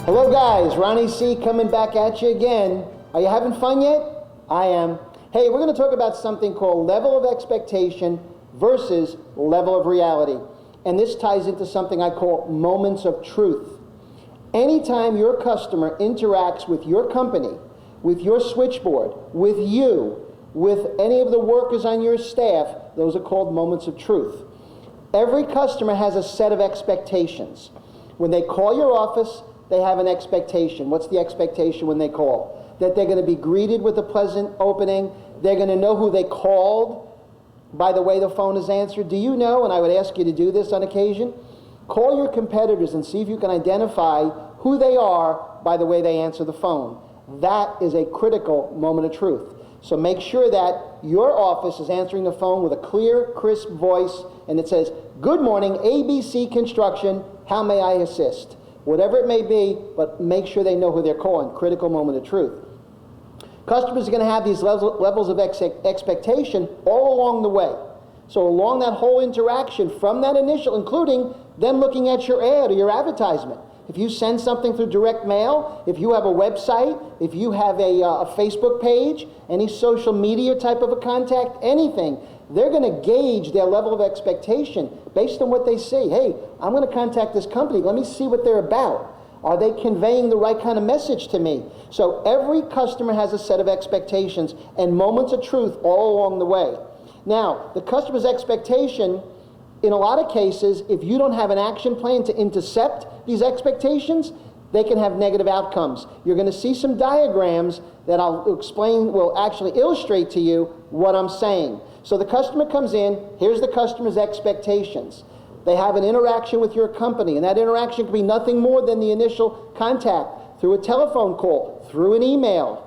Hello guys, Ronnie C. coming back at you again. Are you having fun yet? I am. Hey, we're going to talk about something called level of expectation versus level of reality. And this ties into something I call moments of truth. Anytime your customer interacts with your company, with your switchboard, with you, with any of the workers on your staff, those are called moments of truth. Every customer has a set of expectations. When they call your office, they have an expectation. What's the expectation when they call? That they're going to be greeted with a pleasant opening. They're going to know who they called by the way the phone is answered. Do you know, and I would ask you to do this on occasion, call your competitors and see if you can identify who they are by the way they answer the phone. That is a critical moment of truth. So make sure that your office is answering the phone with a clear, crisp voice, and it says, "Good morning, ABC Construction, how may I assist?" Whatever it may be, but make sure they know who they're calling. Critical moment of truth. Customers are going to have these levels of expectation all along the way. So along that whole interaction, from that initial, including them looking at your ad or your advertisement. If you send something through direct mail, if you have a website, if you have a Facebook page, any social media type of a contact, anything, they're going to gauge their level of expectation based on what they see. Hey, I'm going to contact this company. Let me see what they're about. Are they conveying the right kind of message to me? So every customer has a set of expectations and moments of truth all along the way. Now, the customer's expectation, in a lot of cases, if you don't have an action plan to intercept these expectations, they can have negative outcomes. You're going to see some diagrams that I'll explain, will actually illustrate to you what I'm saying. So the customer comes in, here's the customer's expectations. They have an interaction with your company, and that interaction can be nothing more than the initial contact through a telephone call, through an email.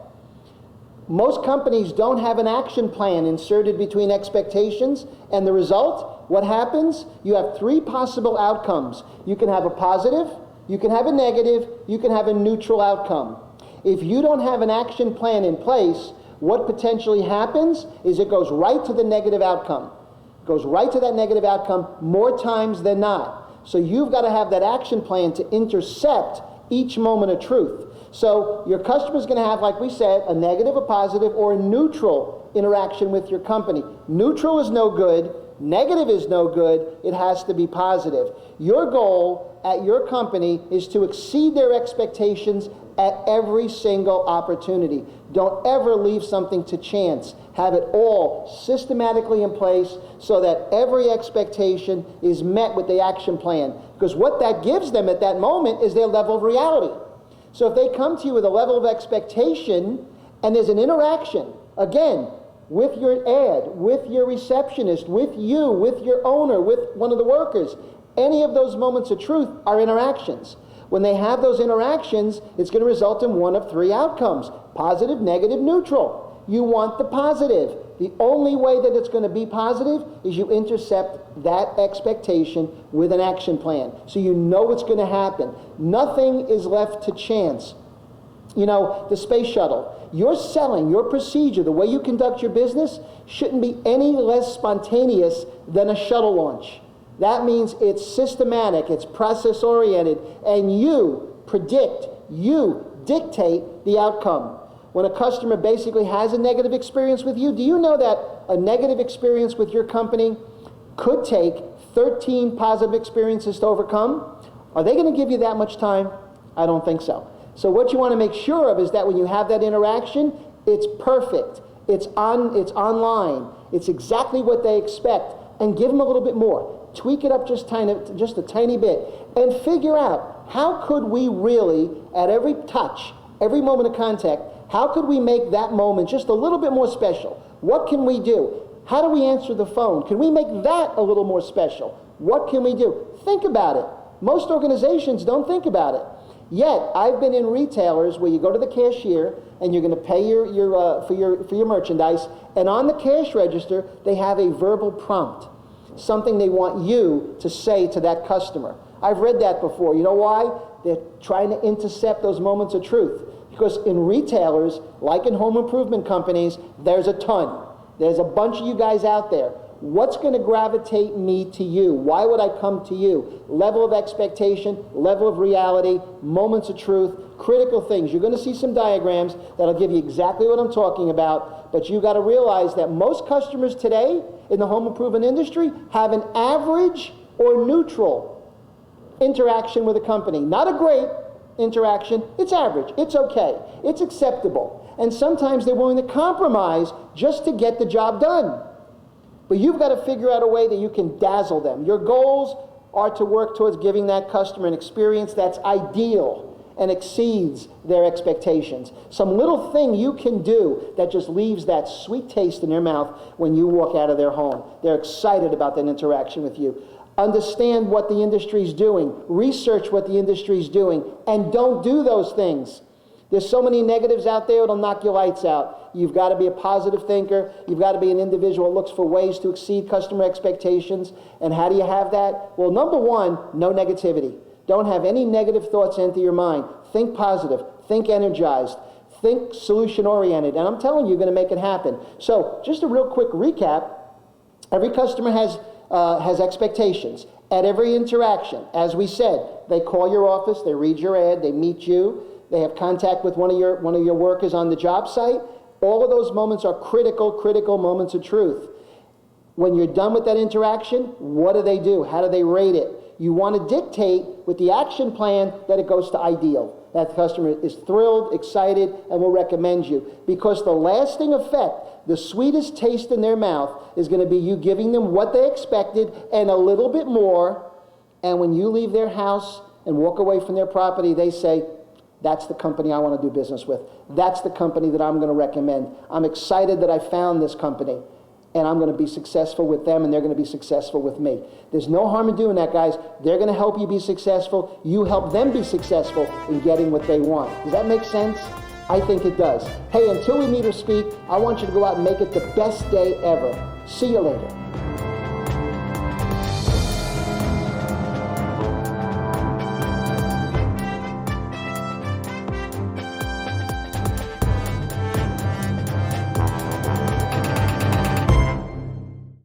Most companies don't have an action plan inserted between expectations and the result. What happens? You have three possible outcomes. You can have a positive, you can have a negative, you can have a neutral outcome. If you don't have an action plan in place, what potentially happens is it goes right to the negative outcome. It goes right to that negative outcome more times than not. So you've got to have that action plan to intercept each moment of truth. So your customer's going to have, like we said, a negative, a positive, or a neutral interaction with your company. Neutral is no good. Negative is no good. It has to be positive. Your goal at your company is to exceed their expectations at every single opportunity. Don't ever leave something to chance. Have it all systematically in place so that every expectation is met with the action plan. Because what that gives them at that moment is their level of reality. So if they come to you with a level of expectation and there's an interaction, again, with your ad, with your receptionist, with you, with your owner, with one of the workers, any of those moments of truth are interactions. When they have those interactions, it's going to result in one of three outcomes: positive, negative, neutral. You want the positive. The only way that it's going to be positive is you intercept that expectation with an action plan. So you know what's going to happen. Nothing is left to chance. You know, the space shuttle, your selling, your procedure, the way you conduct your business shouldn't be any less spontaneous than a shuttle launch. That means it's systematic, it's process-oriented, and you predict, you dictate the outcome. When a customer basically has a negative experience with you, do you know that a negative experience with your company could take 13 positive experiences to overcome? Are they going to give you that much time? I don't think so. So what you want to make sure of is that when you have that interaction, it's perfect, it's online, it's exactly what they expect, and give them a little bit more. Tweak it up just a tiny bit, and figure out how could we really, at every touch, every moment of contact, how could we make that moment just a little bit more special? What can we do? How do we answer the phone? Can we make that a little more special? What can we do? Think about it. Most organizations don't think about it. Yet, I've been in retailers where you go to the cashier and you're going to pay for your merchandise, and on the cash register, they have a verbal prompt, something they want you to say to that customer. I've read that before. You know why? They're trying to intercept those moments of truth. Because in retailers, like in home improvement companies, there's a ton. There's a bunch of you guys out there. what's going to gravitate me to you? Why would I come to you? Level of expectation, level of reality, moments of truth, critical things. You're going to see some diagrams that'll give you exactly what I'm talking about, but you got to realize that most customers today in the home improvement industry have an average or neutral interaction with a company. Not a great interaction, it's average, it's okay, it's acceptable. And sometimes they're willing to compromise just to get the job done. But you've got to figure out a way that you can dazzle them. Your goals are to work towards giving that customer an experience that's ideal and exceeds their expectations. Some little thing you can do that just leaves that sweet taste in their mouth when you walk out of their home. They're excited about that interaction with you. Understand what the industry's doing. Research what the industry's doing. And don't do those things. There's so many negatives out there, it'll knock your lights out. You've got to be a positive thinker. You've got to be an individual who looks for ways to exceed customer expectations. And how do you have that? Well, number one, no negativity. Don't have any negative thoughts enter your mind. Think positive. Think energized. Think solution-oriented. And I'm telling you, you're going to make it happen. So just a real quick recap. Every customer has expectations. At every interaction, as we said, they call your office, they read your ad, they meet you, they have contact with one of your workers on the job site. All of those moments are critical moments of truth. When you're done with that interaction, what do? How do they rate it? You want to dictate with the action plan that it goes to ideal, that the customer is thrilled, excited, and will recommend you. Because the lasting effect, the sweetest taste in their mouth, is going to be you giving them what they expected and a little bit more. And when you leave their house and walk away from their property, they say, that's the company I want to do business with. That's the company that I'm going to recommend. I'm excited that I found this company, and I'm going to be successful with them, and they're going to be successful with me. There's no harm in doing that, guys. They're going to help you be successful. You help them be successful in getting what they want. Does that make sense? I think it does. Hey, until we meet or speak, I want you to go out and make it the best day ever. See you later.